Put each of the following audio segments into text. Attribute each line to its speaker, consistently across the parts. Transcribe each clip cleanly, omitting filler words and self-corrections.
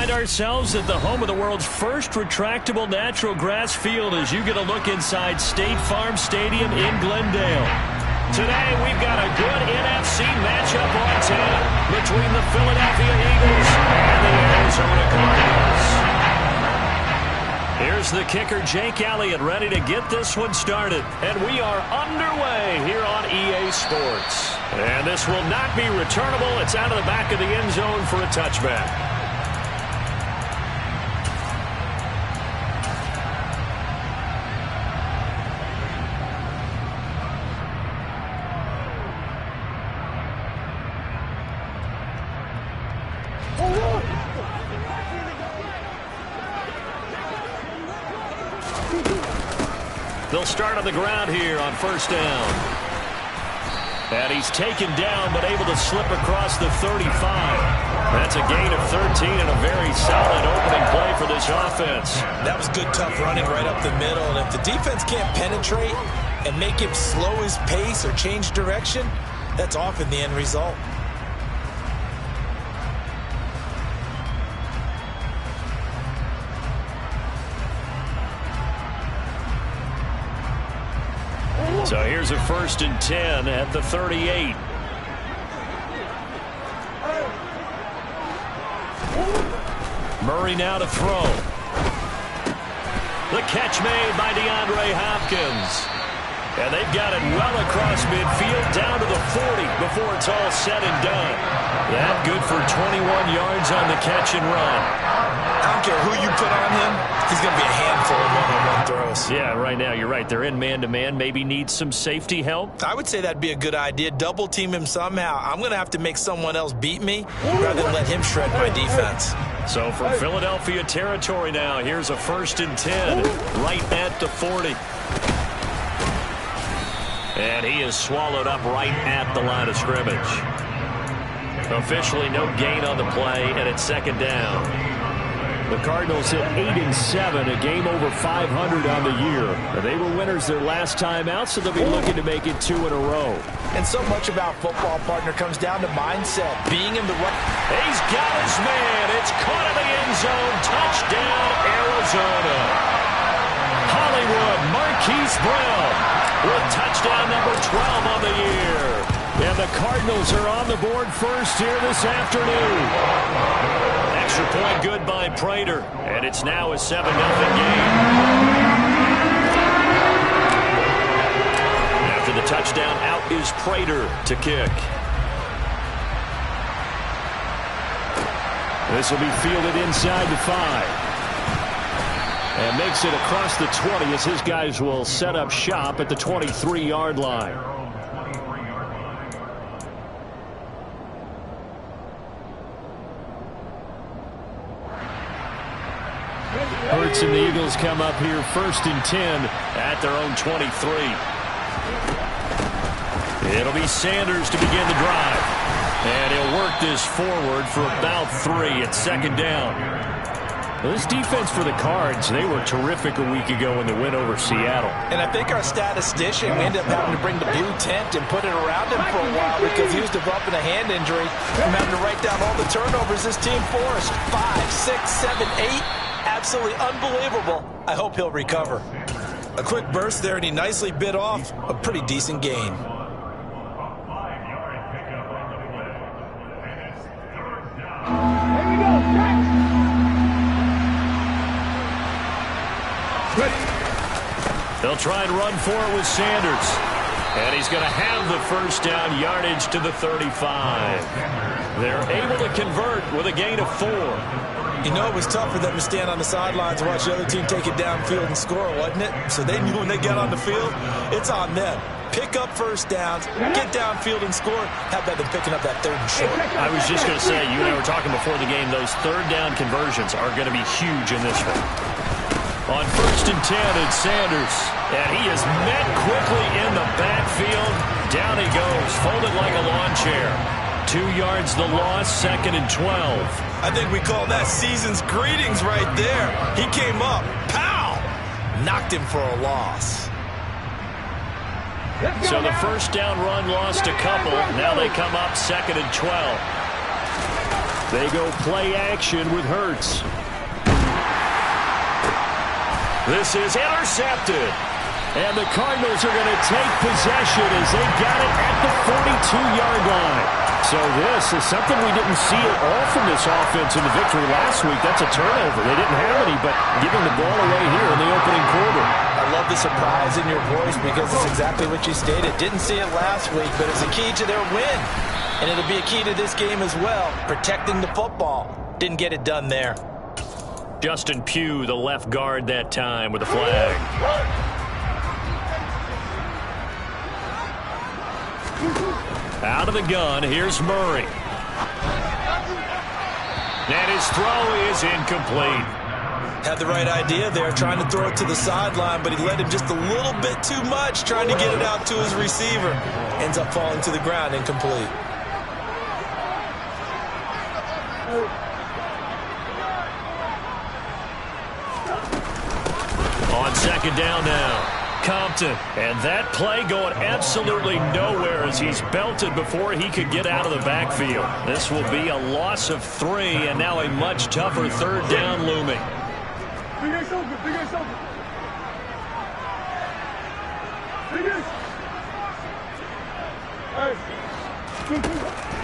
Speaker 1: find ourselves at the home of the world's first retractable natural grass field as you get a look inside State Farm Stadium in Glendale. Today, we've got a good NFC matchup on tap between the Philadelphia Eagles and the Arizona Cardinals. Here's the kicker, Jake Elliott, ready to get this one started. And we are underway here on EA Sports. And this will not be returnable. It's out of the back of the end zone for a touchback. They'll start on the ground here on first down. And he's taken down but able to slip across the 35. That's a gain of 13 and a very solid opening play for this offense.
Speaker 2: That was good, tough running right up the middle. And if the defense can't penetrate and make him slow his pace or change direction, that's often the end result.
Speaker 1: So here's a 1st and 10 at the 38. Murray now to throw. The catch made by DeAndre Hopkins. And they've got it well across midfield down to the 40 before it's all said and done. That good for 21 yards on the catch and run.
Speaker 2: I don't care who you put on him, he's going to be a handful of one-on-one throws.
Speaker 1: Yeah, right now you're right. They're in man-to-man. Maybe need some safety help.
Speaker 2: I would say that'd be a good idea. Double team him somehow. I'm going to have to make someone else beat me rather than let him shred my defense.
Speaker 1: So from Philadelphia territory now, here's a 1st and 10 right at the 40. And he is swallowed up right at the line of scrimmage. Officially no gain on the play, and it's 2nd down. The Cardinals hit 8-7, a game over 500 on the year. They were winners their last time out, so they'll be looking to make it 2 in a row.
Speaker 2: And so much about football, partner, comes down to mindset, being in the right.
Speaker 1: He's got his man. It's caught in the end zone. Touchdown, Arizona. Hollywood Marquise Brown with touchdown number 12 on the year. And the Cardinals are on the board first here this afternoon. Extra point good by Prater, and it's now a 7-0 game. After the touchdown, out is Prater to kick. This will be fielded inside the 5. And makes it across the 20 as his guys will set up shop at the 23-yard line. Hurts and the Eagles come up here 1st and 10 at their own 23. It'll be Sanders to begin the drive. And he'll work this forward for about 3 at 2nd down. This defense for the Cards, they were terrific a week ago in the win over Seattle.
Speaker 2: And I think our statistician ended up having to bring the blue tent and put it around him for a while because he was developing a hand injury from having to write down all the turnovers this team forced. 5, 6, 7, 8. Absolutely unbelievable. I hope he'll recover. A quick burst there, and he nicely bit off a pretty decent gain.
Speaker 1: They'll try and run for it with Sanders. And he's going to have the 1st down yardage to the 35. They're able to convert with a gain of 4.
Speaker 2: You know, it was tough for them to stand on the sidelines and watch the other team take it downfield and score, wasn't it? So they knew when they got on the field, it's on them. Pick up 1st downs, get downfield and score. How about them picking up that 3rd and short?
Speaker 1: I was just going to say, you and I were talking before the game, those 3rd down conversions are going to be huge in this one. On 1st and 10, it's Sanders. And he is met quickly in the backfield. Down he goes, folded like a lawn chair. 2 yards the loss, 2nd and 12.
Speaker 2: I think we call that season's greetings right there. He came up, pow! Knocked him for a loss.
Speaker 1: So the 1st down run lost a couple. Now they come up 2nd and 12. They go play action with Hurts. This is intercepted. And the Cardinals are going to take possession as they got it at the 42-yard line. So this is something we didn't see at all from this offense in the victory last week. That's a turnover. They didn't have any, but giving the ball away here in the opening quarter.
Speaker 2: I love the surprise in your voice because it's exactly what you stated. Didn't see it last week, but it's a key to their win. And it'll be a key to this game as well, protecting the football. Didn't get it done there.
Speaker 1: Justin Pugh, the left guard that time with a flag. Out of the gun, here's Murray. And his throw is incomplete.
Speaker 2: Had the right idea there, trying to throw it to the sideline, but he led him just a little bit too much, trying to get it out to his receiver. Ends up falling to the ground, incomplete.
Speaker 1: On second down now. Compton, and that play going absolutely nowhere as he's belted before he could get out of the backfield. This will be a loss of 3, and now a much tougher third down looming.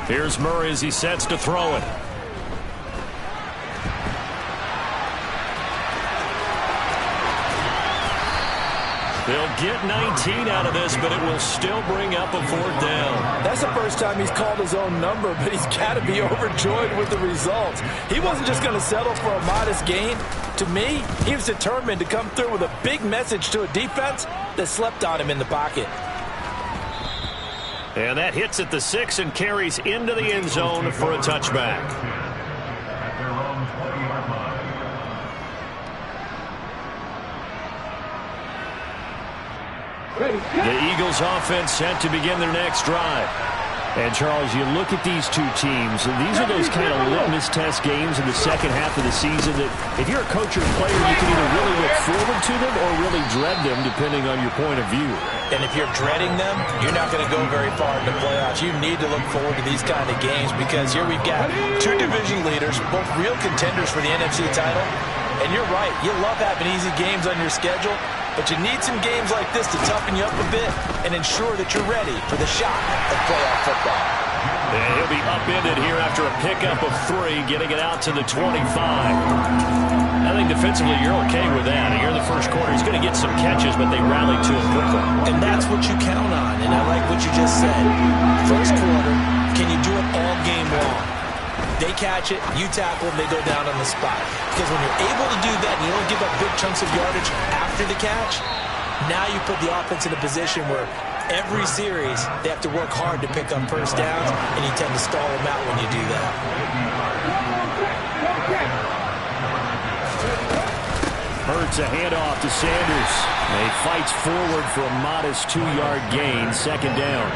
Speaker 1: Here's Murray as he sets to throw it. They'll get 19 out of this, but it will still bring up a 4th down.
Speaker 2: That's the first time he's called his own number, but he's got to be overjoyed with the results. He wasn't just going to settle for a modest gain. To me, he was determined to come through with a big message to a defense that slept on him in the pocket.
Speaker 1: And that hits at the 6 and carries into the end zone for a touchback. The Eagles offense set to begin their next drive. And, Charles, you look at these two teams, and these are those kind of litmus test games in the second half of the season that if you're a coach or a player, you can either really look forward to them or really dread them, depending on your point of view.
Speaker 2: And if you're dreading them, you're not going to go very far in the playoffs. You need to look forward to these kind of games because here we've got two division leaders, both real contenders for the NFC title. And you're right, you love having easy games on your schedule, but you need some games like this to toughen you up a bit and ensure that you're ready for the shot of playoff football.
Speaker 1: And he'll be upended here after a pickup of 3, getting it out to the 25. I think defensively you're okay with that. Here in the first quarter, he's going to get some catches, but they rallied to him quickly.
Speaker 2: And that's what you count on, and I like what you just said. First quarter, can you do it all game long? They catch it, you tackle them, they go down on the spot. Because when you're able to do that and you don't give up big chunks of yardage after the catch, now you put the offense in a position where every series they have to work hard to pick up first downs, and you tend to stall them out when you do that.
Speaker 1: Hurts a handoff to Sanders. And he fights forward for a modest 2-yard gain, second down.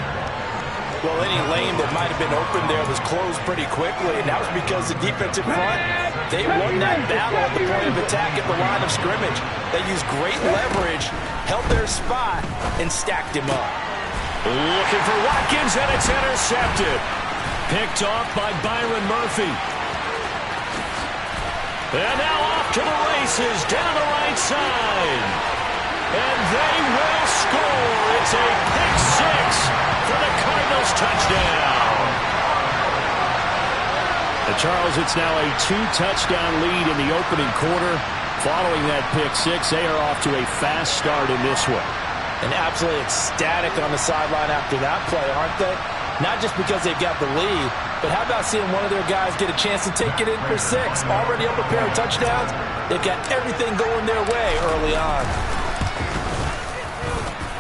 Speaker 2: Well, any lane that might have been open there was closed pretty quickly, and that was because the defensive front, they won that battle at the point of attack at the line of scrimmage. They used great leverage, held their spot, and stacked him up.
Speaker 1: Looking for Watkins, and it's intercepted. Picked off by Byron Murphy. And now off to the races, down the right side. And they will score. It's a pick 6. For the Cardinals touchdown. And Charles, it's now a 2-touchdown lead in the opening quarter. Following that pick 6, they are off to a fast start in this one.
Speaker 2: And absolutely ecstatic on the sideline after that play, aren't they? Not just because they've got the lead, but how about seeing one of their guys get a chance to take it in for 6? Already up a pair of touchdowns. They've got everything going their way early on.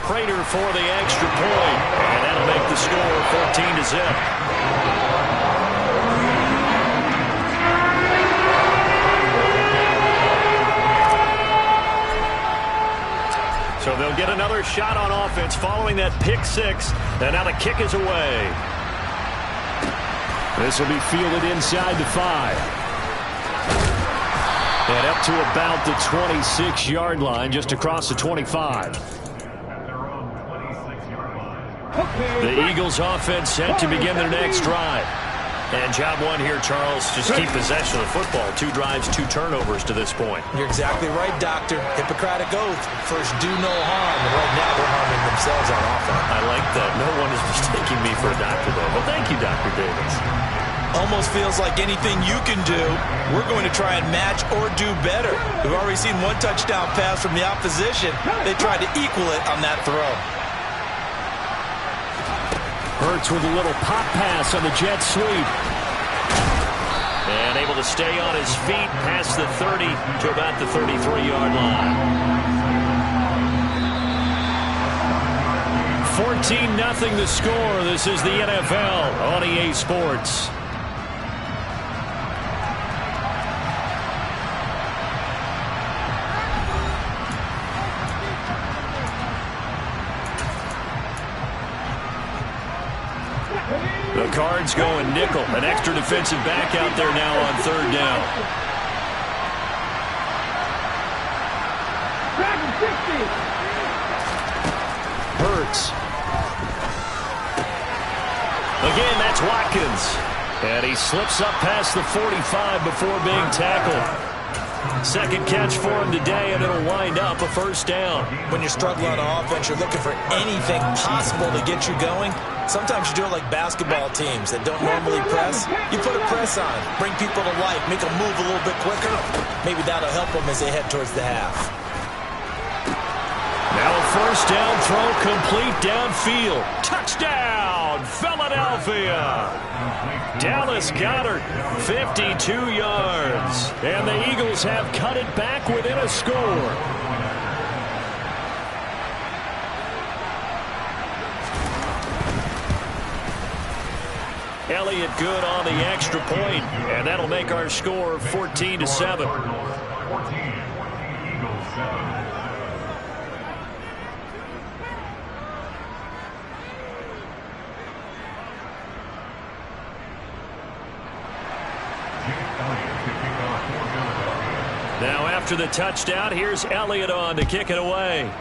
Speaker 1: Prater for the extra point, and that'll make the score 14-0. So they'll get another shot on offense following that pick 6, and now the kick is away. This will be fielded inside the 5. And up to about the 26-yard line, just across the 25. The Eagles offense set to begin their next drive. And job one here, Charles, just keep possession of the football. 2 drives, 2 turnovers to this point.
Speaker 2: You're exactly right, Doctor. Hippocratic oath. First, do no harm. And right now, they're harming themselves on offense.
Speaker 1: I like that. No one is mistaking me for a doctor, though. But thank you, Dr. Davis.
Speaker 2: Almost feels like anything you can do, we're going to try and match or do better. We've already seen 1 touchdown pass from the opposition. They tried to equal it on that throw.
Speaker 1: Hurts with a little pop pass on the jet sweep. And able to stay on his feet past the 30 to about the 33-yard line. 14-0 the score. This is the NFL on EA Sports. The Cards going nickel. An extra defensive back out there now on 3rd down. Hurts. Again, that's Watkins. And he slips up past the 45 before being tackled. Second catch for him today, and it'll wind up a 1st down.
Speaker 2: When you're struggling on offense, you're looking for anything possible to get you going. Sometimes you do it like basketball teams that don't normally press. You put a press on, bring people to life, make them move a little bit quicker. Maybe that'll help them as they head towards the half.
Speaker 1: Now a 1st down throw complete downfield. Touchdown, Philadelphia. Dallas Goedert, 52 yards. And the Eagles have cut it back within a score. Elliott good on the extra point, and that'll make our score 14-7. Now after the touchdown, here's Elliott on to kick it away.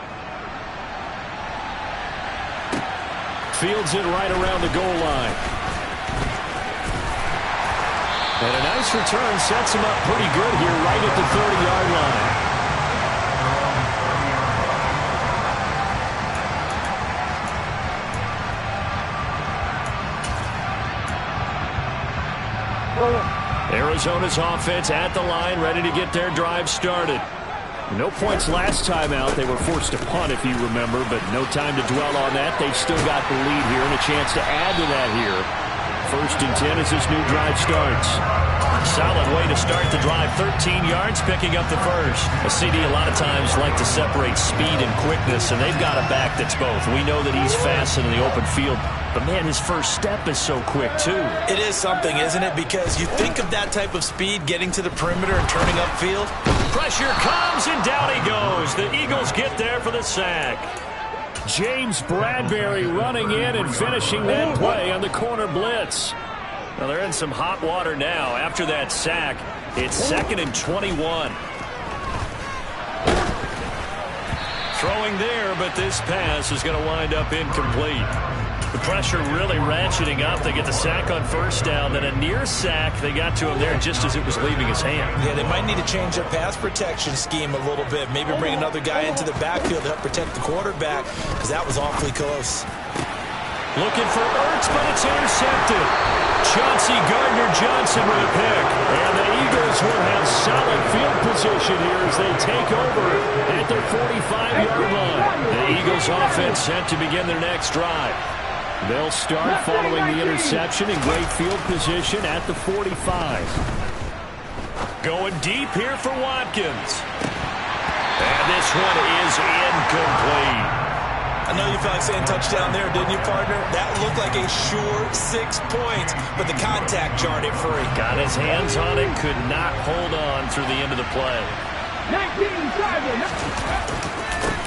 Speaker 1: Fields it right around the goal line. And a nice return sets him up pretty good here right at the 30-yard line. Arizona's offense at the line, ready to get their drive started. No points last time out. They were forced to punt, if you remember, but no time to dwell on that. They've still got the lead here and a chance to add to that here. 1st and 10 as this new drive starts. Solid way to start the drive. 13 yards, picking up the first. A CD a lot of times like to separate speed and quickness, and they've got a back that's both. We know that he's fast in the open field, but, man, his first step is so quick, too.
Speaker 2: It is something, isn't it? Because you think of that type of speed getting to the perimeter and turning upfield.
Speaker 1: Pressure comes, and down he goes. The Eagles get there for the sack. James Bradbury running in and finishing that play on the corner blitz. Well, they're in some hot water now. After that sack, it's 2nd and 21. Throwing there, but this pass is going to wind up incomplete. The pressure really ratcheting up. They get the sack on 1st down, then a near sack. They got to him there just as it was leaving his hand.
Speaker 2: Yeah, they might need to change their pass protection scheme a little bit. Maybe bring another guy into the backfield to help protect the quarterback, because that was awfully close.
Speaker 1: Looking for Ertz, but it's intercepted. Chauncey Gardner-Johnson with a pick. And the Eagles will have solid field position here as they take over at their 45-yard line. The Eagles offense set to begin their next drive. They'll start following the interception in great field position at the 45. Going deep here for Watkins. And this one is incomplete.
Speaker 2: I know you felt like saying touchdown there, didn't you, partner? That looked like a sure 6 points, but the contact jarred it free.
Speaker 1: Got his hands on it, could not hold on through the end of the play.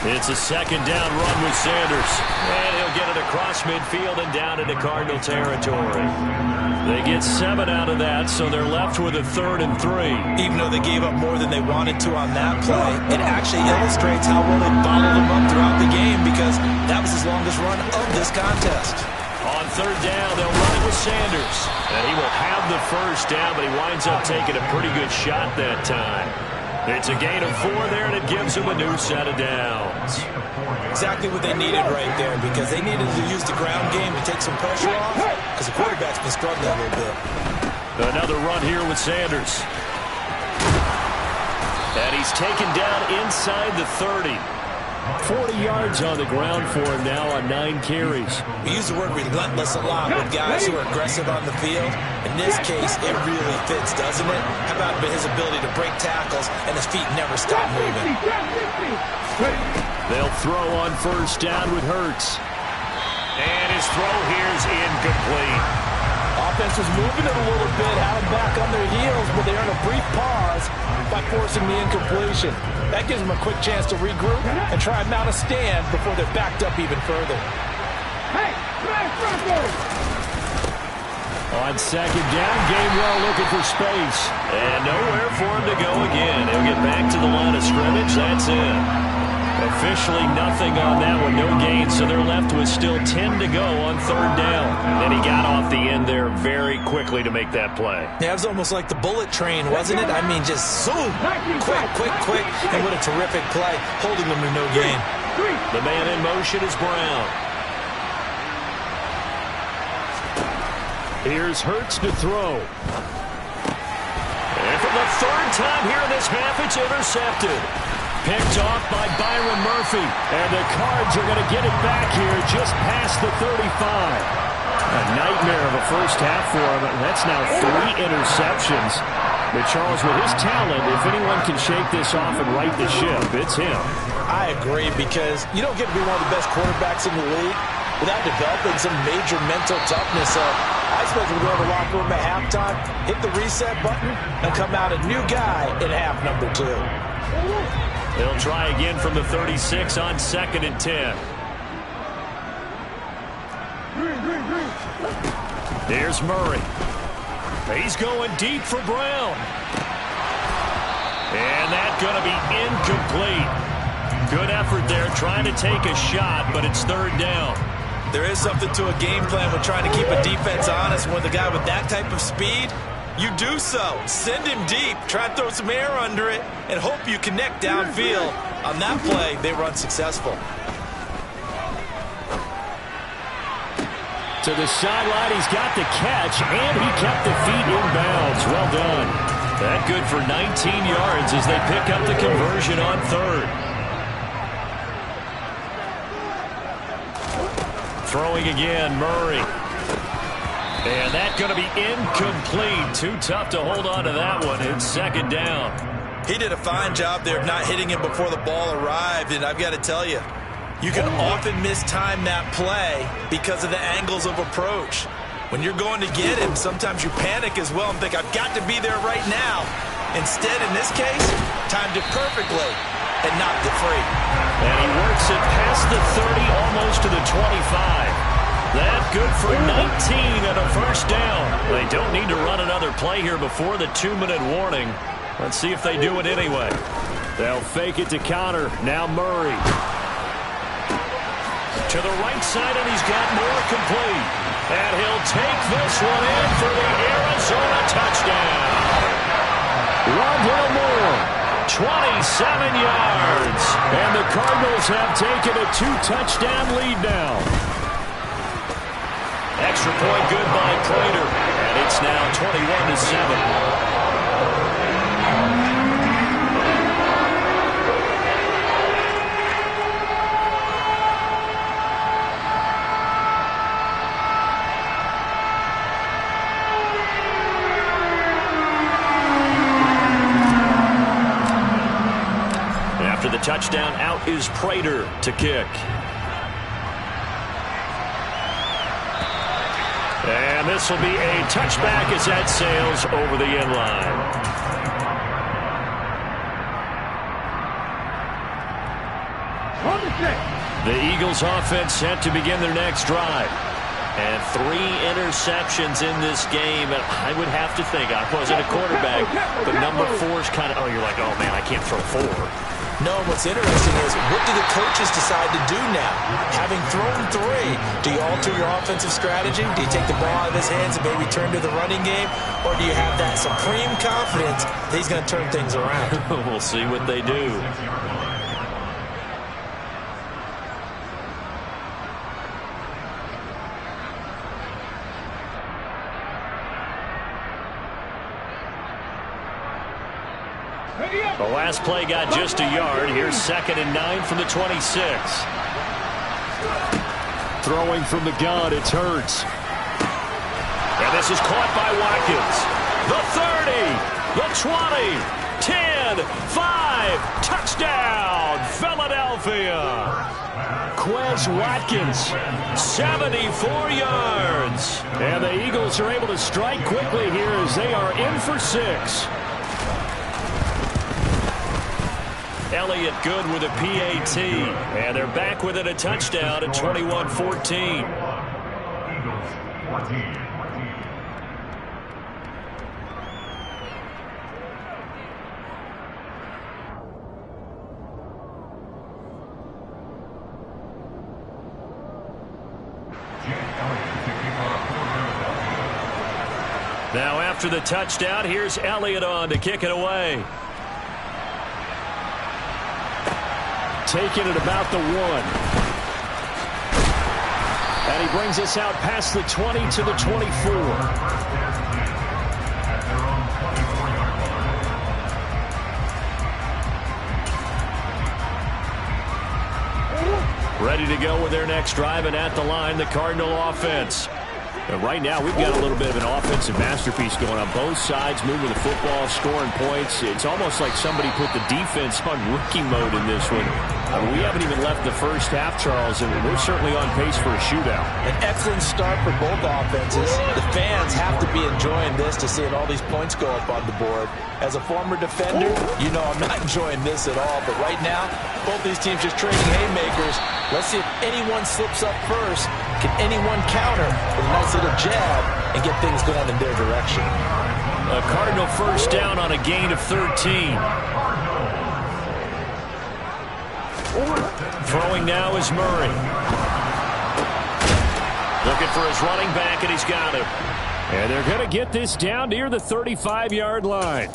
Speaker 1: It's a 2nd down run with Sanders. And he'll get it across midfield and down into Cardinal territory. They get 7 out of that, so they're left with a 3rd and 3.
Speaker 2: Even though they gave up more than they wanted to on that play, it actually illustrates how well they bottled them up throughout the game, because that was his longest run of this contest.
Speaker 1: On third down. They'll run it with Sanders. And he will have the first down, but he winds up taking a pretty good shot that time. It's a gain of 4 there, and it gives him a new set of downs.
Speaker 2: Exactly what they needed right there, because they needed to use the ground game to take some pressure off, because the quarterback's been struggling a little bit.
Speaker 1: Another run here with Sanders. And he's taken down inside the 30. 40 yards on the ground for him now on 9 carries.
Speaker 2: We use the word relentless a lot with guys who are aggressive on the field. In this case, it really fits, doesn't it? How about his ability to break tackles and his feet never stop moving?
Speaker 1: They'll throw on first down with Hurts. And his throw here is incomplete.
Speaker 2: Offense was moving it a little bit, had them back on their heels, but they earned a brief pause by forcing the incompletion. That gives them a quick chance to regroup and try and mount a stand before they're backed up even further.
Speaker 1: On second down, Gainwell looking for space. And nowhere for him to go again. He'll get back to the line of scrimmage. That's it. Officially nothing on that one, no gain, so they're left with still 10 to go on third down. And he got off the end there very quickly to make that play.
Speaker 2: Yeah, it was almost like the bullet train, wasn't it? I mean, just zoom, quick, and what a terrific play, holding them to no gain.
Speaker 1: The man in motion is Brown. Here's Hurts to throw. And for the third time here in this half, it's intercepted. Picked off by Byron Murphy. And the Cards are going to get it back here just past the 35. A nightmare of a first half for him. That's now 3 interceptions. But Charles, with his talent, if anyone can shake this off and right the ship, it's him.
Speaker 2: I agree, because you don't get to be one of the best quarterbacks in the league without developing some major mental toughness. I suppose we'll go to the locker room at halftime, hit the reset button, and come out a new guy in half number 2.
Speaker 1: They'll try again from the 36 on 2nd and 10. Here's Murray. He's going deep for Brown. And that's going to be incomplete. Good effort there trying to take a shot, but it's third down.
Speaker 2: There is something to a game plan with trying to keep a defense honest. With a guy with that type of speed, you do so. Send him deep, try to throw some air under it, and hope you connect downfield. On that play, they were unsuccessful.
Speaker 1: To the sideline, he's got the catch, and he kept the feet in bounds. Well done. That good for 19 yards as they pick up the conversion on third. Throwing again, Murray. And that's going to be incomplete. Too tough to hold on to that one. It's second down.
Speaker 2: He did a fine job there of not hitting him before the ball arrived, and I've got to tell you, you can often mistime that play because of the angles of approach. When you're going to get him, sometimes you panic as well and think, I've got to be there right now. Instead, in this case, timed it perfectly and knocked it free.
Speaker 1: And he works it past the 30, almost to the 25. That good for 19 and a first down. They don't need to run another play here before the 2-minute warning. Let's see if they do it anyway. They'll fake it to counter. Now Murray. To the right side, and he's got more complete. And he'll take this one in for the Arizona touchdown. Rondale Moore, 27 yards. And the Cardinals have taken a 2-touchdown lead now. Extra point good by Prater. And it's now 21-7. After the touchdown, out is Prater to kick. And this will be a touchback as that sails over the end line. The Eagles offense set to begin their next drive. And 3 interceptions in this game. And I would have to think, I wasn't a quarterback, but number 4 is kind of, oh, you're like, oh, man, I can't throw 4.
Speaker 2: No, what's interesting is what do the coaches decide to do now? Having thrown 3, do you alter your offensive strategy? Do you take the ball out of his hands and maybe turn to the running game? Or do you have that supreme confidence that he's going to turn things around?
Speaker 1: We'll see what they do. The last play got just a yard. Here's 2nd and 9 from the 26. Throwing from the gun, it's Hurts. And this is caught by Watkins. The 30, the 20, 10, 5, touchdown, Philadelphia. Quez Watkins, 74 yards. And the Eagles are able to strike quickly here as they are in for 6. Elliott good with a PAT. And they're back within a touchdown at 21-14. Now after the touchdown, here's Elliott on to kick it away. Taking it about the 1. And he brings us out past the 20 to the 24. Ready to go with their next drive, and at the line, the Cardinal offense. And right now, we've got a little bit of an offensive masterpiece going on. Both sides moving the football, scoring points. It's almost like somebody put the defense on rookie mode in this one. We haven't even left the first half, Charles, and we're certainly on pace for a shootout.
Speaker 2: An excellent start for both offenses. The fans have to be enjoying this to seeing all these points go up on the board. As a former defender, you know I'm not enjoying this at all. But right now, both these teams just trading haymakers. Let's see if anyone slips up first. Can anyone counter with a nice little jab and get things going in their direction?
Speaker 1: A Cardinal first down on a gain of 13. Throwing now is Murray. Looking for his running back, and he's got him. And they're going to get this down near the 35-yard line.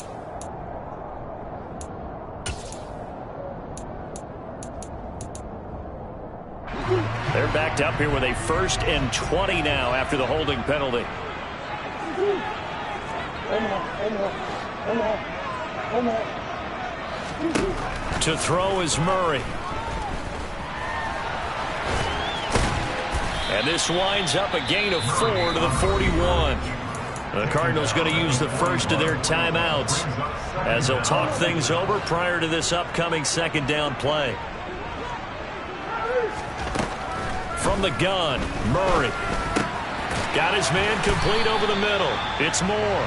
Speaker 1: They're backed up here with a 1st and 20 now after the holding penalty. To throw is Murray. And this winds up a gain of 4 to the 41. The Cardinals going to use the first of their timeouts as they'll talk things over prior to this upcoming 2nd down play. From the gun, Murray. Got his man complete over the middle. It's Moore.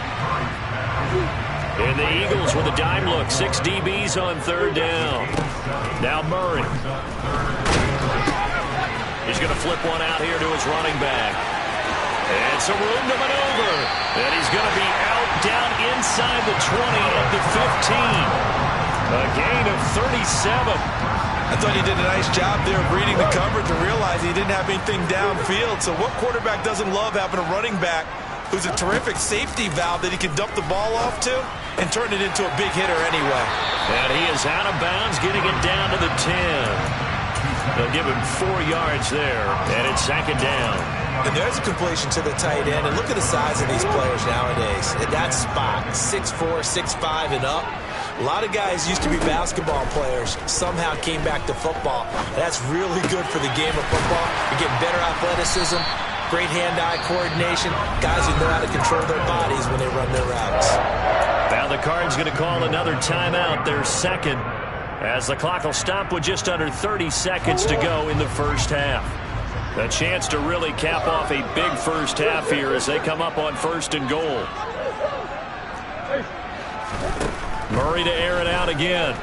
Speaker 1: And the Eagles with a dime look. 6 DBs on 3rd down. Now Murray. He's going to flip one out here to his running back. And some room to maneuver. And he's going to be out down inside the 20 at the 15. A gain of 37.
Speaker 2: I thought he did a nice job there of reading the coverage and realizing he didn't have anything downfield. So what quarterback doesn't love having a running back who's a terrific safety valve that he can dump the ball off to and turn it into a big hitter anyway?
Speaker 1: And he is out of bounds, getting it down to the 10. They'll give him 4 yards there, and it's 2nd down.
Speaker 2: And there's a completion to the tight end. And look at the size of these players nowadays. At that spot, 6'4", 6'5", and up. A lot of guys used to be basketball players, somehow came back to football. That's really good for the game of football. You're getting better athleticism, great hand-eye coordination, guys who know how to control their bodies when they run their routes.
Speaker 1: Now the Cards going to call another timeout, their 2nd, as the clock will stop with just under 30 seconds to go in the first half. A chance to really cap off a big first half here as they come up on 1st and goal. Murray to air it out again.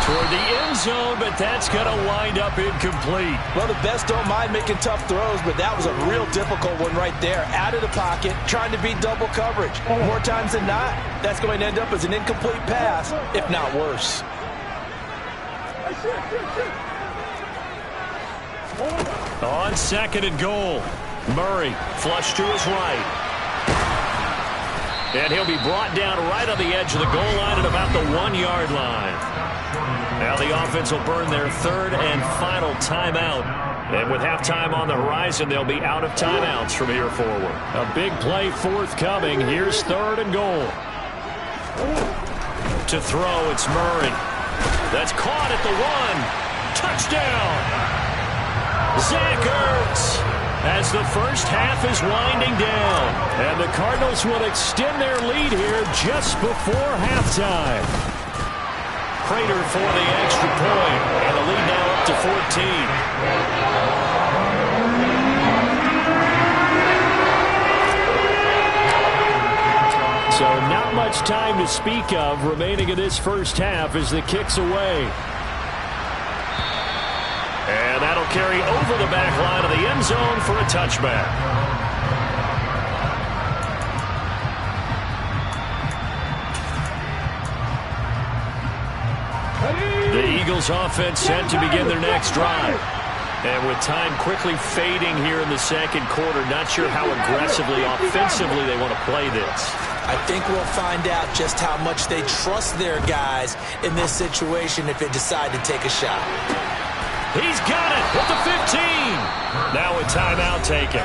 Speaker 1: Toward the end zone, but that's going to wind up incomplete.
Speaker 2: Well, the best don't mind making tough throws, but that was a real difficult one right there. Out of the pocket, trying to beat double coverage. More times than not, that's going to end up as an incomplete pass, if not worse.
Speaker 1: On 2nd and goal, Murray flush to his right. And he'll be brought down right on the edge of the goal line at about the 1-yard line. Now the offense will burn their 3rd and final timeout. And with halftime on the horizon, they'll be out of timeouts from here forward. A big play forthcoming. Here's 3rd and goal. To throw, it's Murray. That's caught at the 1. Touchdown! Zach Ertz, as the first half is winding down. And the Cardinals will extend their lead here just before halftime. Prater for the extra point, and the lead now up to 14. So not much time to speak of remaining in this first half as the kick's away. And that'll carry over the back line of the end zone for a touchback. The Eagles offense set to begin their next drive. And with time quickly fading here in the second quarter, not sure how aggressively, offensively they want to play this.
Speaker 2: I think we'll find out just how much they trust their guys in this situation if they decide to take a shot.
Speaker 1: He's got it at the 15. Now a timeout taken.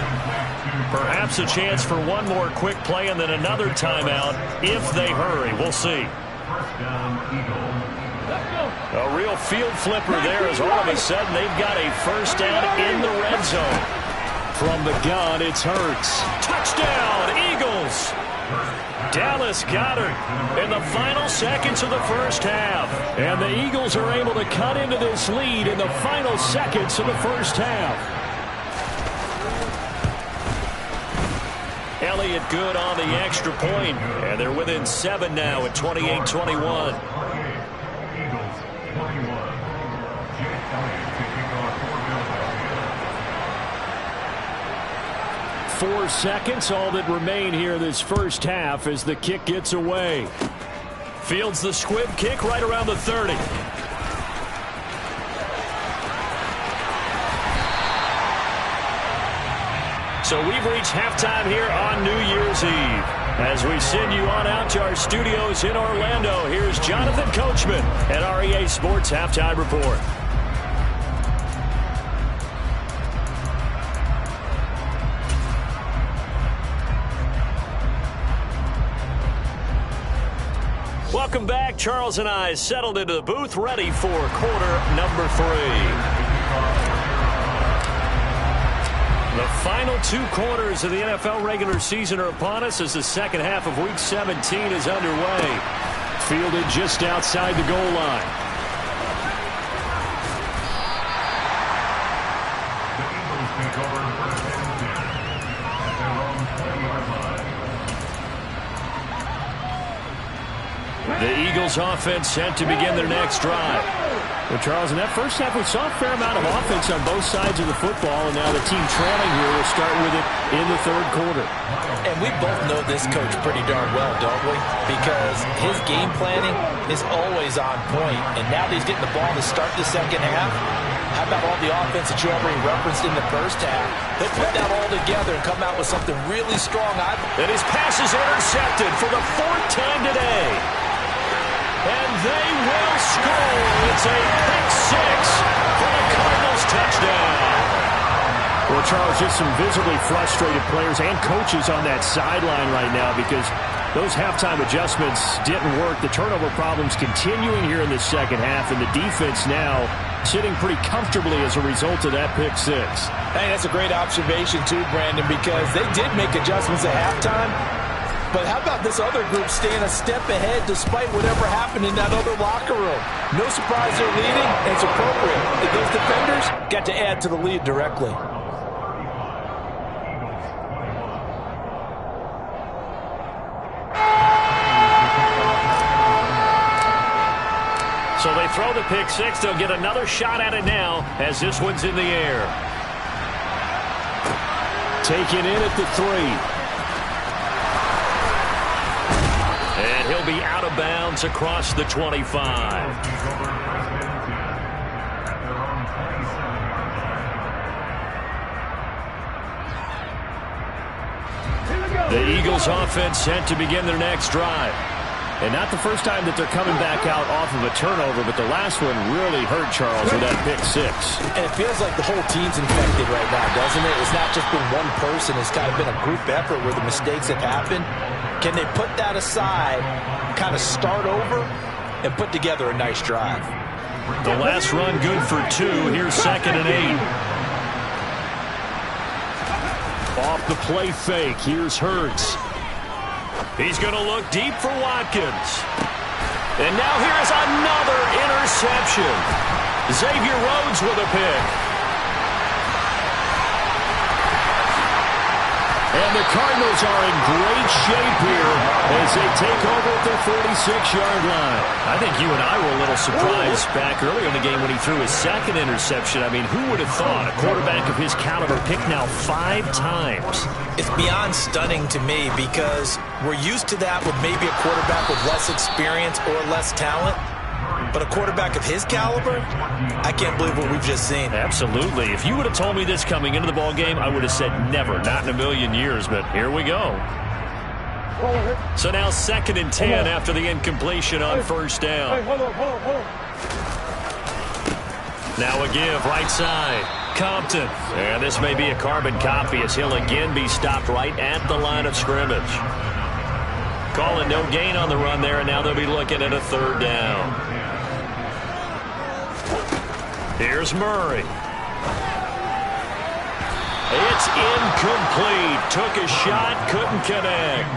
Speaker 1: Perhaps a chance for one more quick play and then another timeout if they hurry. We'll see. A real field flipper there as all of a sudden they've got a first down in the red zone. From the gun, it's Hurts. Touchdown, Eagles. Dallas Goedert in the final seconds of the first half. And the Eagles are able to cut into this lead in the final seconds of the first half. Elliott good on the extra point. And they're within 7 now at 28-21. 4 seconds, all that remain here this first half as the kick gets away. Fields the squib kick right around the 30. So we've reached halftime here on New Year's Eve. As we send you on out to our studios in Orlando, here's Jonathan Coachman at REA Sports Halftime Report. Welcome back. Charles and I settled into the booth, ready for quarter number 3. The final 2 quarters of the NFL regular season are upon us as the second half of Week 17 is underway. Fielded just outside the goal line. The Eagles offense set to begin their next drive. Well, Charles, in that first half, we saw a fair amount of offense on both sides of the football, and now the team trailing here will start with it in the third quarter.
Speaker 2: And we both know this coach pretty darn well, don't we? Because his game planning is always on point, and now that he's getting the ball to start the second half, how about all the offense that you already referenced in the first half? He'll put that all together and come out with something really strong.
Speaker 1: And his pass is intercepted for the 4th time today. And they will score. It's a pick 6 for the Cardinals touchdown. Well, Charles, just some visibly frustrated players and coaches on that sideline right now because those halftime adjustments didn't work. The turnover problems continuing here in the second half, and the defense now sitting pretty comfortably as a result of that pick 6.
Speaker 2: Hey, that's a great observation too, Brandon, because they did make adjustments at halftime. But how about this other group staying a step ahead despite whatever happened in that other locker room? No surprise they're leading, and it's appropriate that those defenders got to add to the lead directly.
Speaker 1: So they throw the pick 6. They'll get another shot at it now as this one's in the air. Taken in at the 3. And he'll be out of bounds across the 25. The Eagles offense set to begin their next drive. And not the first time that they're coming back out off of a turnover, but the last one really hurt Charles with that pick six.
Speaker 2: And it feels like the whole team's infected right now, doesn't it? It's not just been one person. It's kind of been a group effort where the mistakes have happened. Can they put that aside, kind of start over, and put together a nice drive?
Speaker 1: The last run good for 2. Here's 2nd and 8. Off the play fake. Here's Hurts. He's going to look deep for Watkins. And now here's another interception. Xavier Rhodes with a pick. And the Cardinals are in great shape here as they take over at their 46-yard line. I think you and I were a little surprised back earlier in the game when he threw his 2nd interception. I mean, who would have thought a quarterback of his caliber picked now 5 times?
Speaker 2: It's beyond stunning to me because we're used to that with maybe a quarterback with less experience or less talent. But a quarterback of his caliber, I can't believe what we've just seen.
Speaker 1: Absolutely. If you would have told me this coming into the ball game, I would have said never, not in a million years. But here we go. So now 2nd and 10 after the incompletion on 1st down. Now a give right side. Compton. And this may be a carbon copy as he'll again be stopped right at the line of scrimmage. Calling no gain on the run there, and now they'll be looking at a 3rd down. Here's Murray. It's incomplete. Took a shot, couldn't connect.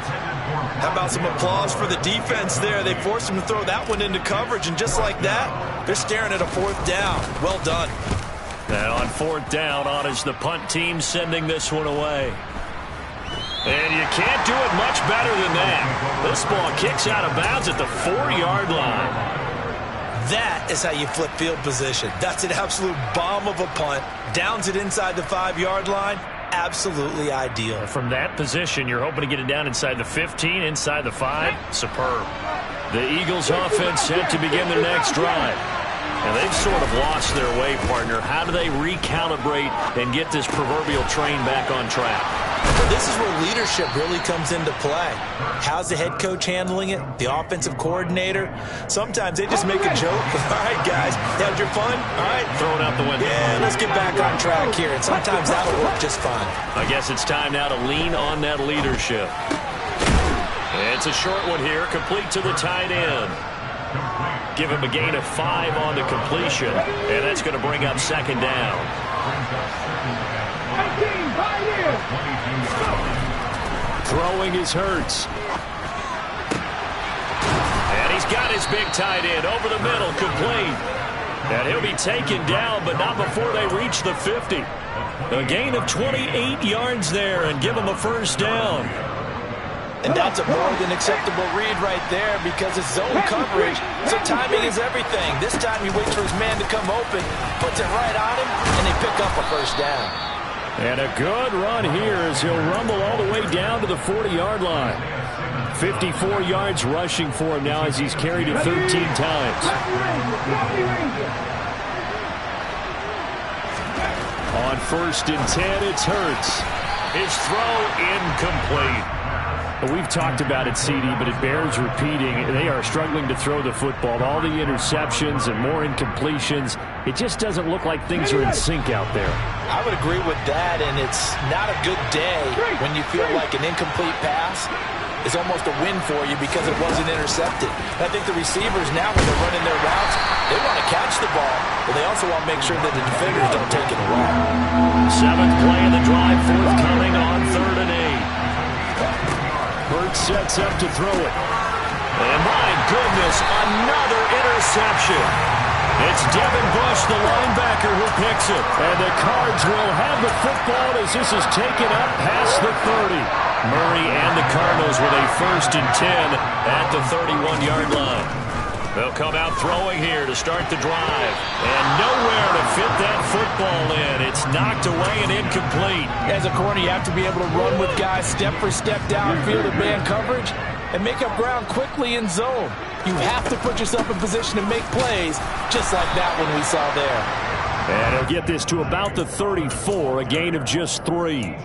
Speaker 2: How about some applause for the defense there? They forced him to throw that one into coverage, and just like that, they're staring at a 4th down. Well done.
Speaker 1: And on 4th down, on is the punt team sending this one away. And you can't do it much better than that. This ball kicks out of bounds at the 4-yard line.
Speaker 2: That is how you flip field position. That's an absolute bomb of a punt. Downs it inside the 5-yard line. Absolutely ideal.
Speaker 1: From that position, you're hoping to get it down inside the 15, inside the 5. Superb. The Eagles offense set to begin their next drive. And they've sort of lost their way, partner. How do they recalibrate and get this proverbial train back on track?
Speaker 2: Well, this is where leadership really comes into play. How's the head coach handling it? The offensive coordinator? Sometimes they just make a joke. All right, guys, you had your fun? All right.
Speaker 1: Throw it out the window.
Speaker 2: Yeah, let's get back on track here. And sometimes that'll work just fine.
Speaker 1: I guess it's time now to lean on that leadership. It's a short one here, complete to the tight end. Give him a gain of 5 on the completion, and that's going to bring up 2nd down. Throwing is Hurts. And he's got his big tight end over the middle, complete. And he'll be taken down, but not before they reach the 50. A gain of 28 yards there, and give him a 1st down.
Speaker 2: And that's a more than acceptable read right there because it's zone coverage, so timing is everything. This time he waits for his man to come open, puts it right on him, and they pick up a 1st down.
Speaker 1: And a good run here as he'll rumble all the way down to the 40-yard line. 54 yards rushing for him now as he's carried it 13 times. On 1st and 10, it's Hurts. His throw incomplete. We've talked about it, CD, but it bears repeating. They are struggling to throw the football. All the interceptions and more incompletions. It just doesn't look like things are in sync out there.
Speaker 2: I would agree with that, and it's not a good day when you feel like an incomplete pass is almost a win for you because it wasn't intercepted. I think the receivers now, when they're running their routes, they want to catch the ball, but they also want to make sure that the defenders don't take it away.
Speaker 1: 7th play of the drive, forthcoming on 3rd and 8. Hurts sets up to throw it. And my goodness, another interception. It's Devin Bush, the linebacker, who picks it. And the Cards will have the football as this is taken up past the 30. Murray and the Cardinals with a 1st and 10 at the 31-yard line. They'll come out throwing here to start the drive. And nowhere to fit that football in. It's knocked away and incomplete.
Speaker 2: As a corner, you have to be able to run with guys step for step downfield in man coverage and make up ground quickly in zone. You have to put yourself in position to make plays, just like that one we saw there.
Speaker 1: And he'll get this to about the 34, a gain of just 3.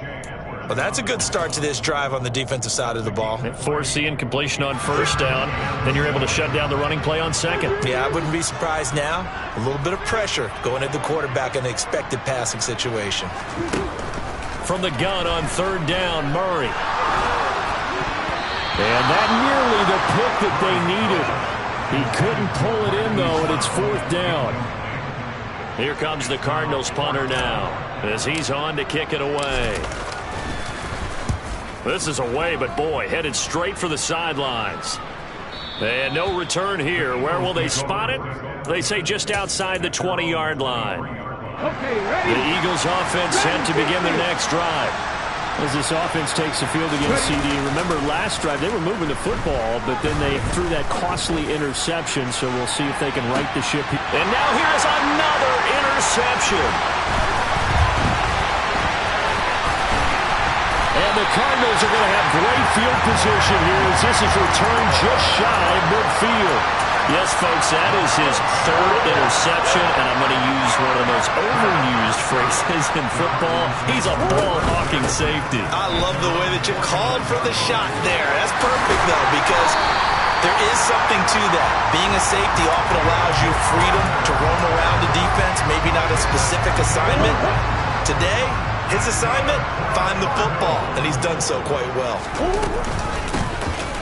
Speaker 2: Well, that's a good start to this drive on the defensive side of the ball.
Speaker 1: Force the incompletion on first down. Then you're able to shut down the running play on second.
Speaker 2: Yeah, I wouldn't be surprised now. A little bit of pressure going at the quarterback in an expected passing situation.
Speaker 1: From the gun on third down, Murray. And that nearly the pick that they needed. He couldn't pull it in, though, and it's fourth down. Here comes the Cardinals punter now as he's on to kick it away. This is away, but boy, headed straight for the sidelines. And no return here. Where will they spot it? They say just outside the 20-yard line.
Speaker 3: Okay, ready?
Speaker 1: The Eagles offense set to begin their next drive. As this offense takes the field against CD. Remember, last drive, they were moving the football, but then they threw that costly interception, so we'll see if they can right the ship. And now here's another interception. And the Cardinals are going to have great field position here as this is returned just shy of midfield. Yes, folks, that is his third interception, and I'm going to use one of the most overused phrases in football. He's a ball-hawking safety.
Speaker 2: I love the way that you called for the shot there. That's perfect, though, because there is something to that. Being a safety often allows you freedom to roam around the defense, maybe not a specific assignment. Today, his assignment, find the football, and he's done so quite well.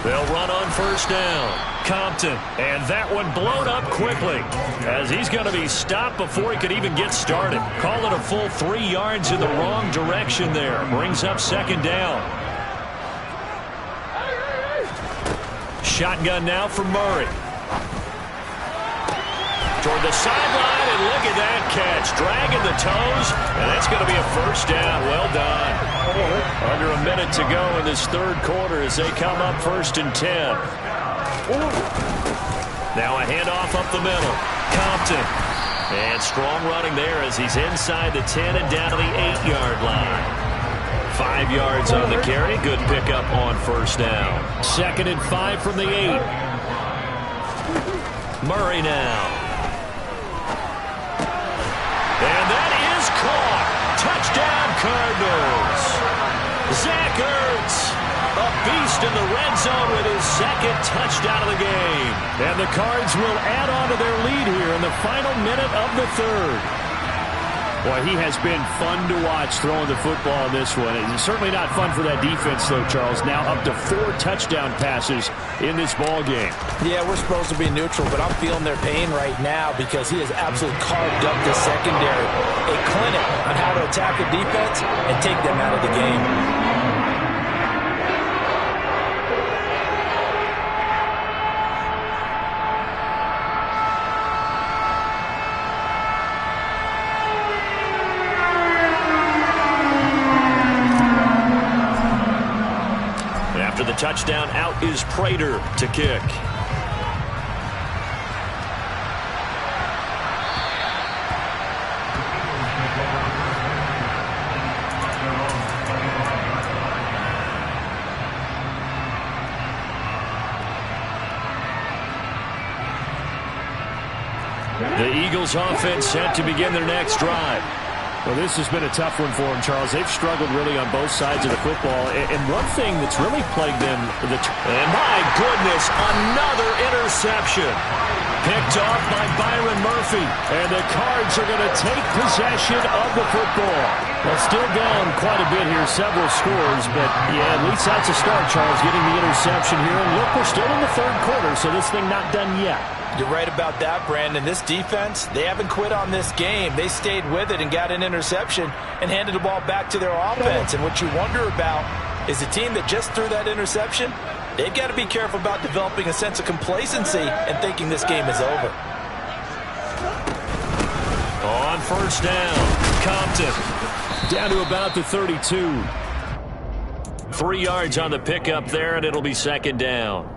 Speaker 1: They'll run on first down. Compton, and that one blown up quickly as he's going to be stopped before he could even get started. Call it a full 3 yards in the wrong direction there. Brings up second down. Shotgun now for Murray. Toward the sideline, and look at that catch. Dragging the toes, and that's going to be a first down. Well done. Under a minute to go in this third quarter as they come up first and 10. Now a handoff up the middle. Compton. And strong running there as he's inside the 10 and down to the 8-yard line. 5 yards on the carry. Good pickup on first down. Second and 5 from the 8. Murray now. And that is caught. Touchdown, Cardinals. Zach Ertz, a beast in the red zone with his second touchdown of the game. And the Cards will add on to their lead here in the final minute of the third. Boy, he has been fun to watch throwing the football in this one. It's certainly not fun for that defense, though, Charles. Now up to 4 touchdown passes in this ball game.
Speaker 2: Yeah, we're supposed to be neutral, but I'm feeling their pain right now because he has absolutely carved up the secondary. A clinic on how to attack a defense and take them out of the game.
Speaker 1: After the touchdown, out is Prater to kick. The Eagles offense set to begin their next drive. Well, this has been a tough one for them, Charles. They've struggled really on both sides of the football. And one thing that's really plagued them... And my goodness, another interception. Picked off by Byron Murphy. And the Cards are going to take possession of the football. Well, still down quite a bit here, several scores. But, yeah, at least that's a start, Charles, getting the interception here. And look, we're still in the third quarter, so this thing not done yet.
Speaker 2: You're right about that, Brandon. This defense, they haven't quit on this game. They stayed with it and got an interception and handed the ball back to their offense. And what you wonder about is a team that just threw that interception, they've got to be careful about developing a sense of complacency and thinking this game is over.
Speaker 1: On first down, Compton down to about the 32. 3 yards on the pickup there, and it'll be second down.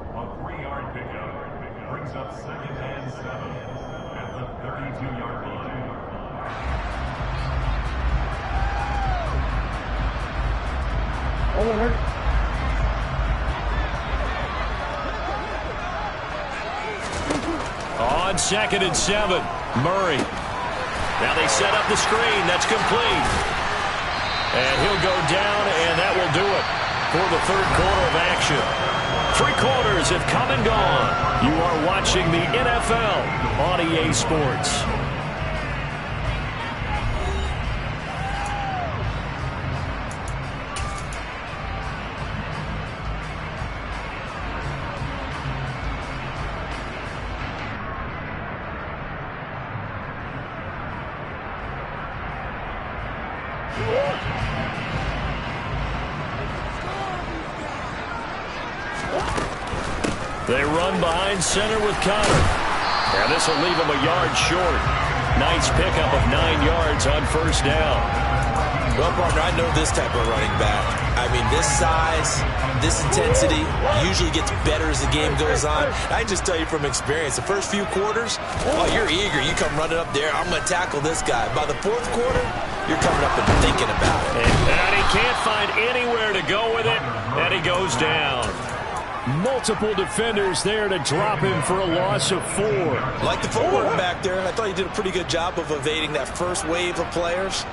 Speaker 1: On second and 7, Murray. Now they set up the screen. That's complete. And he'll go down, and that will for the third quarter of action. 3 quarters have come and gone. You are watching the NFL on EA Sports. They run behind center with Connor. And this will leave him a yard short. Nice pickup of 9 yards on first down.
Speaker 2: Well, partner, I know this type of running back. I mean, this size, this intensity usually gets better as the game goes on. I just tell you from experience, the first few quarters, oh, you're eager. You come running up there, I'm going to tackle this guy. By the fourth quarter, you're coming up and thinking about it.
Speaker 1: And he can't find anywhere to go with it, and he goes down. Multiple defenders there to drop him for a loss of 4.
Speaker 2: Like the footwork back there, I thought he did a pretty good job of evading that first wave of players.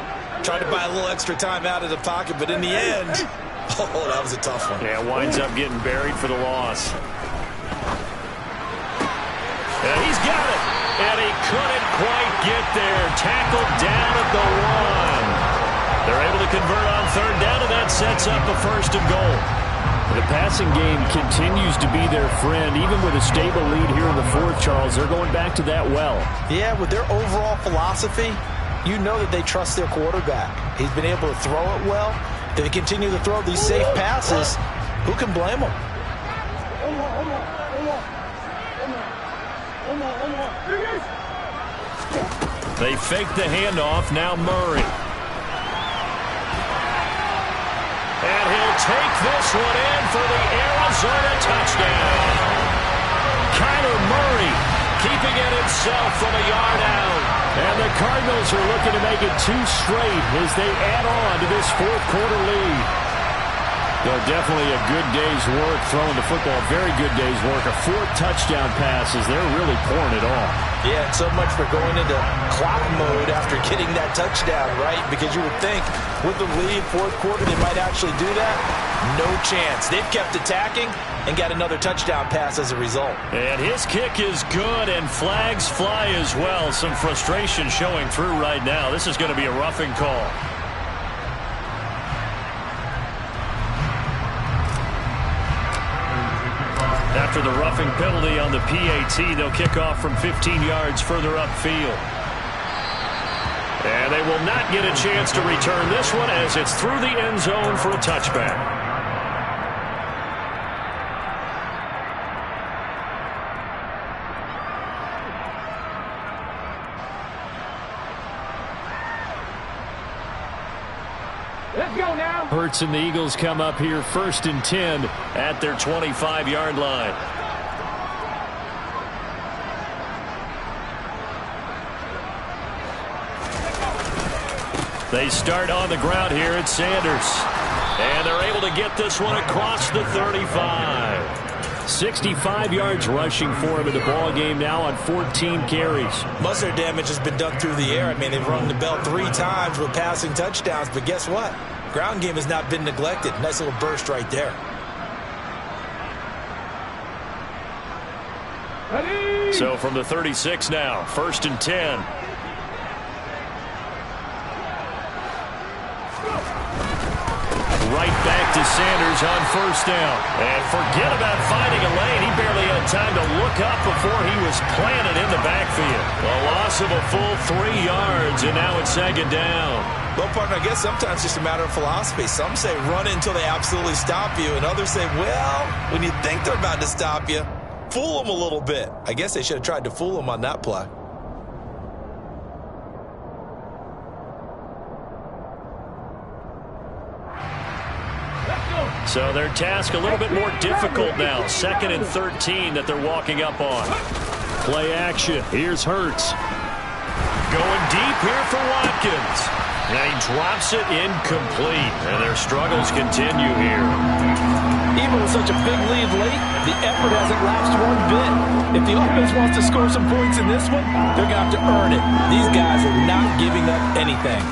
Speaker 2: Tried to buy a little extra time out of the pocket, but in the end, oh, that was a tough one.
Speaker 1: Yeah, winds up getting buried for the loss. And he's got it. And he couldn't quite get there. Tackled down at the 1. They're able to convert on third down, and that sets up a first and goal. The passing game continues to be their friend. Even with a stable lead here in the fourth, Charles, they're going back to that well.
Speaker 2: Yeah, with their overall philosophy, you know that they trust their quarterback. He's been able to throw it well. They continue to throw these safe passes. Who can blame them?
Speaker 1: They fake the handoff. Now Murray. And he'll take this one in for the Arizona touchdown. Kyler Murray keeping it himself from a yard out. And the Cardinals are looking to make it 2 straight as they add on to this fourth quarter lead. Well, definitely a good day's work throwing the football. Very good day's work. A 4th touchdown pass as they're really pouring it on.
Speaker 2: Yeah, and so much for going into clock mode after getting that touchdown, right? Because you would think with the lead, fourth quarter, they might actually do that. No chance. They've kept attacking and got another touchdown pass as a result.
Speaker 1: And his kick is good, and flags fly as well. Some frustration showing through right now. This is going to be a roughing call. After the roughing penalty on the PAT, they'll kick off from 15 yards further upfield. And they will not get a chance to return this one as it's through the end zone for a touchback.
Speaker 3: Let's go now.
Speaker 1: Hurts and the Eagles come up here 1st and 10 at their 25-yard line. They start on the ground here at Sanders. And they're able to get this one across the 35. 65 yards rushing for him in the ball game now on 14 carries.
Speaker 2: Most of their damage has been done through the air. I mean, they've rung the bell 3 times with passing touchdowns, but guess what? Ground game has not been neglected. Nice little burst right there.
Speaker 3: Ready?
Speaker 1: So from the 36 now, 1st and 10. Right back to Sanders on first down. And forget about finding a lane. He barely had time to look up before he was planted in the backfield. A loss of a full 3 yards, and now it's 2nd down.
Speaker 2: Well, partner, I guess sometimes it's just a matter of philosophy. Some say run until they absolutely stop you, and others say, well, when you think they're about to stop you, fool them a little bit. I guess they should have tried to fool them on that play.
Speaker 1: So their task a little bit more difficult now. 2nd and 13 that they're walking up on. Play action. Here's Hurts. Going deep here for Watkins. And he drops it incomplete. And their struggles continue here.
Speaker 3: Even with such a big lead late, the effort hasn't lapsed one bit. If the offense wants to score some points in this one, they're going to have to earn it. These guys are not giving up anything.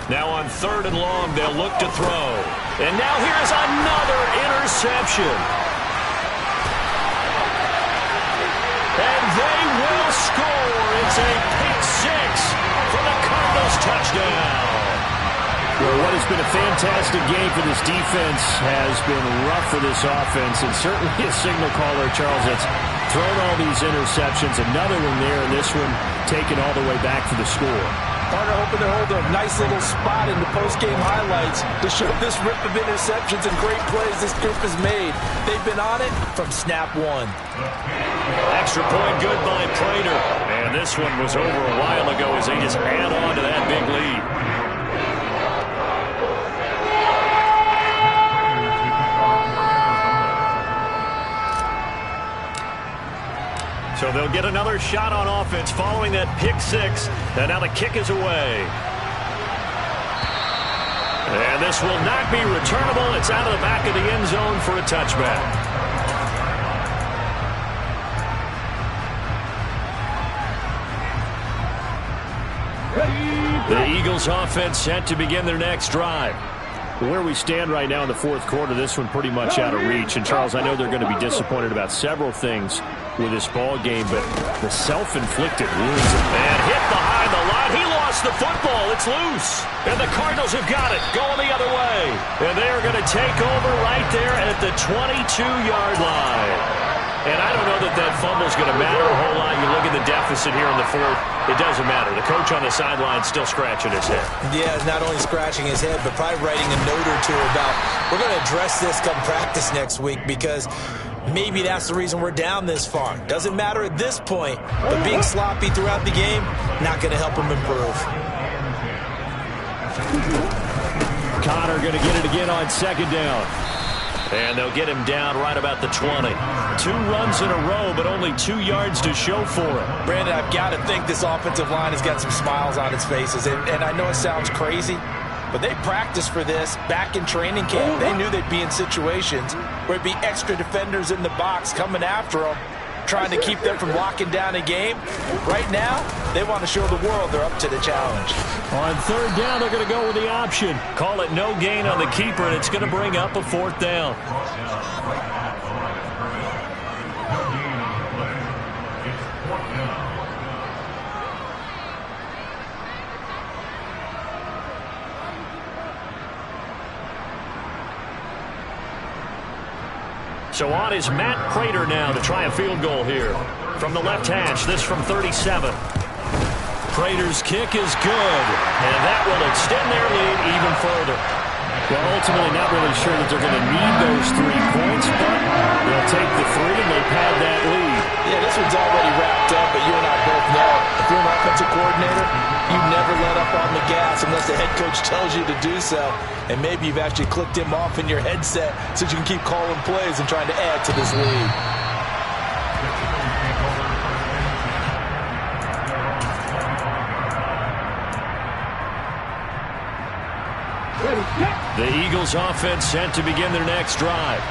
Speaker 1: Now on 3rd and long, they'll look to throw. And now here's another interception. And they will score. It's a pick six for the Cardinals touchdown.
Speaker 4: Well, what has been a fantastic game for this defense has been rough for this offense, and certainly a signal caller, Charles, that's thrown all these interceptions. Another one there, and this one taken all the way back for the score.
Speaker 2: Partner hoping to hold a nice little spot in the post-game highlights to show this rip of interceptions and great plays this group has made. They've been on it from snap one.
Speaker 1: Extra point good by Prater. And this one was over a while ago as they just add on to that big lead. So they'll get another shot on offense following that pick six. And now the kick is away. And this will not be returnable. It's out of the back of the end zone for a touchback. The Eagles offense set to begin their next drive.
Speaker 4: Where we stand right now in the fourth quarter, this one pretty much out of reach. And, Charles, I know they're going to be disappointed about several things with this ball game, but the self-inflicted wounds.
Speaker 1: And hit behind the line. He lost the football. It's loose. And the Cardinals have got it going the other way. And they are going to take over right there at the 22-yard line. And I don't know that that fumble is going to matter a whole lot. You look at the deficit here in the fourth. It doesn't matter. The coach on the sideline is still scratching his head.
Speaker 2: Yeah, not only scratching his head, but probably writing a note or two about, we're going to address this come practice next week because maybe that's the reason we're down this far. Doesn't matter at this point, but being sloppy throughout the game, not going to help him improve.
Speaker 4: Connor going to get it again on second down.
Speaker 1: And they'll get him down right about the 20. 2 runs in a row, but only 2 yards to show for it.
Speaker 2: Brandon, I've got to think this offensive line has got some smiles on its faces. And I know it sounds crazy, but they practiced for this back in training camp. They knew they'd be in situations where it'd be extra defenders in the box coming after them, trying to keep them from locking down a game. Right now, they want to show the world they're up to the challenge.
Speaker 4: On third down, they're going to go with the option.
Speaker 1: Call it no gain on the keeper, and it's going to bring up a fourth down. So on is Matt Prater now to try a field goal here. From the left hash, this from 37. Prater's kick is good, and that will extend their lead even further.
Speaker 4: Well, ultimately not really sure that they're going to need those 3 points, but they'll take the 3 and they pad that lead.
Speaker 2: Yeah, this one's already wrapped up, but you and I both know if you're an offensive coordinator, you never let up on the gas unless the head coach tells you to do so. And maybe you've actually clicked him off in your headset so you can keep calling plays and trying to add to this lead.
Speaker 1: The Eagles offense set to begin their next drive.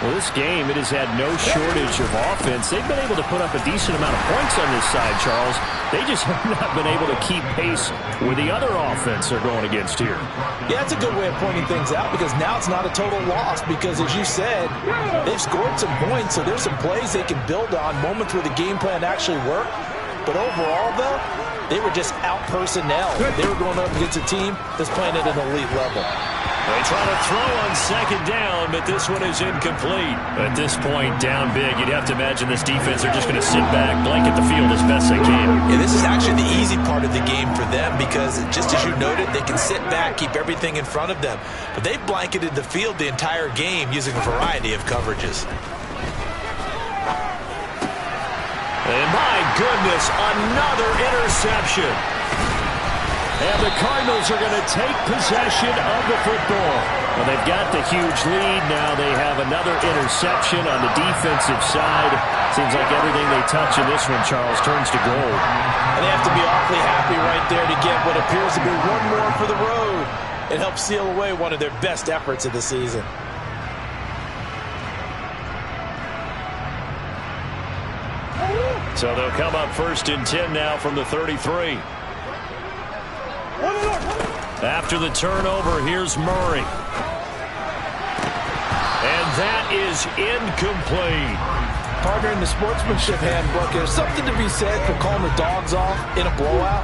Speaker 4: Well, this game, it has had no shortage of offense. They've been able to put up a decent amount of points on this side, Charles. They just have not been able to keep pace with the other offense they're going against here.
Speaker 2: Yeah, that's a good way of pointing things out because now it's not a total loss because, as you said, they've scored some points, so there's some plays they can build on, moments where the game plan actually worked. But overall, though, they were just out-personnel. They were going up against a team that's playing at an elite level.
Speaker 1: They try to throw on second down, but this one is incomplete. At this point, down big, you'd have to imagine this defense, they're just going to sit back, blanket the field as best they can.
Speaker 2: Yeah, this is actually the easy part of the game for them because, just as you noted, they can sit back, keep everything in front of them. But they've blanketed the field the entire game using a variety of coverages.
Speaker 1: And my goodness, another interception.
Speaker 4: And the Cardinals are going to take possession of the football. Well, they've got the huge lead. Now they have another interception on the defensive side. Seems like everything they touch in this one, Charles, turns to gold.
Speaker 2: And they have to be awfully happy right there to get what appears to be one more for the road. It helps seal away one of their best efforts of the season.
Speaker 1: So they'll come up 1st and 10 now from the 33. After the turnover, here's Murray. And that is incomplete.
Speaker 2: Partner, in the sportsmanship handbook, there's something to be said for calling the dogs off in a blowout.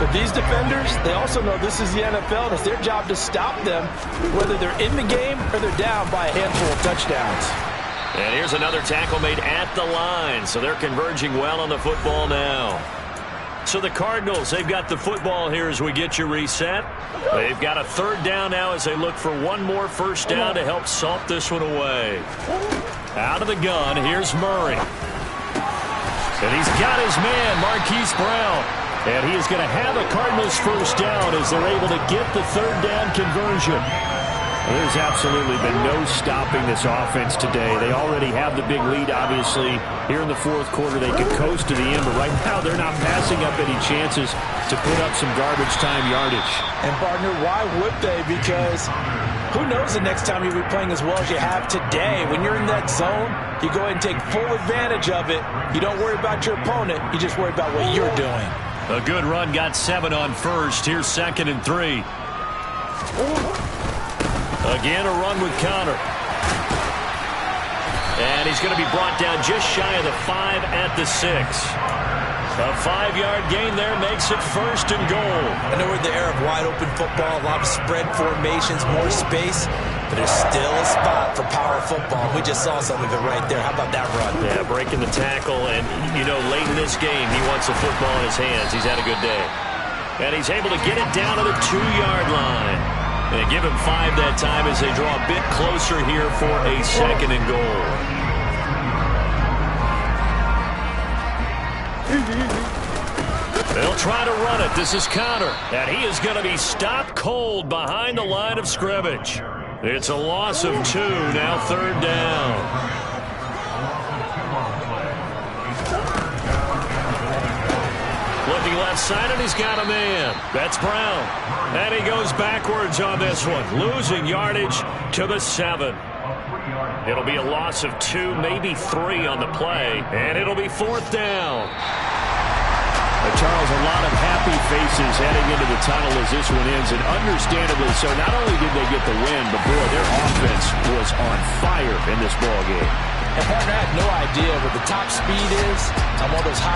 Speaker 2: But these defenders, they also know this is the NFL, and it's their job to stop them, whether they're in the game or they're down by a handful of touchdowns.
Speaker 1: And here's another tackle made at the line, so they're converging well on the football now. So the Cardinals, they've got the football here as we get you reset. They've got a third down now as they look for one more first down to help salt this one away. Out of the gun, here's Murray. And he's got his man, Marquise Brown. And he is going to have a Cardinals first down as they're able to get the third down conversion. There's absolutely been no stopping this offense today. They already have the big lead, obviously. Here in the fourth quarter, they could coast to the end, but right now they're not passing up any chances to put up some garbage time yardage.
Speaker 2: And, partner, why would they? Because who knows the next time you'll be playing as well as you have today. When you're in that zone, you go ahead and take full advantage of it. You don't worry about your opponent. You just worry about what you're doing.
Speaker 1: A good run got 7 on first. Here's 2nd and 3. Again, a run with Connor. And he's going to be brought down just shy of the 5 at the 6. A 5-yard gain there makes it 1st and goal.
Speaker 2: I know we're in the era of wide-open football, a lot of spread formations, more space, but there's still a spot for power football. We just saw some of it right there. How about that run?
Speaker 1: Yeah, breaking the tackle, and, you know, late in this game, he wants the football in his hands. He's had a good day. And he's able to get it down to the 2-yard line. And give him 5 that time as they draw a bit closer here for a 2nd and goal. They'll try to run it. This is Connor. And he is going to be stopped cold behind the line of scrimmage. It's a loss of 2, now 3rd down. Looking left side, and he's got a man. That's Brown. And he goes backwards on this one, losing yardage to the 7. It'll be a loss of 2, maybe 3 on the play, and it'll be 4th down.
Speaker 4: Charles, a lot of happy faces heading into the tunnel as this one ends, and understandably so. Not only did they get the win, but boy, their offense was on fire in this ball game.
Speaker 2: And partner, I had no idea what the top speed is on one of those high